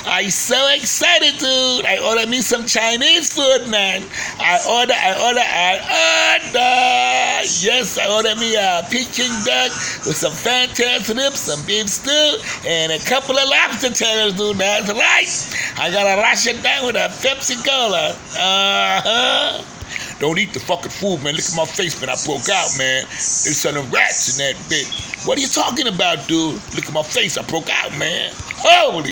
I'm so excited, dude. I ordered me some Chinese food, man. I order. Yes, I ordered me a Peking duck with some fantastic ribs, some beef stew, and a couple of lobster tails, dude. That's right. I gotta wash it down with a Pepsi Cola. Don't eat the fucking food, man. Look at my face, man. I broke out, man. There's selling rats in that bitch. What are you talking about, dude? Look at my face. I broke out, man. Holy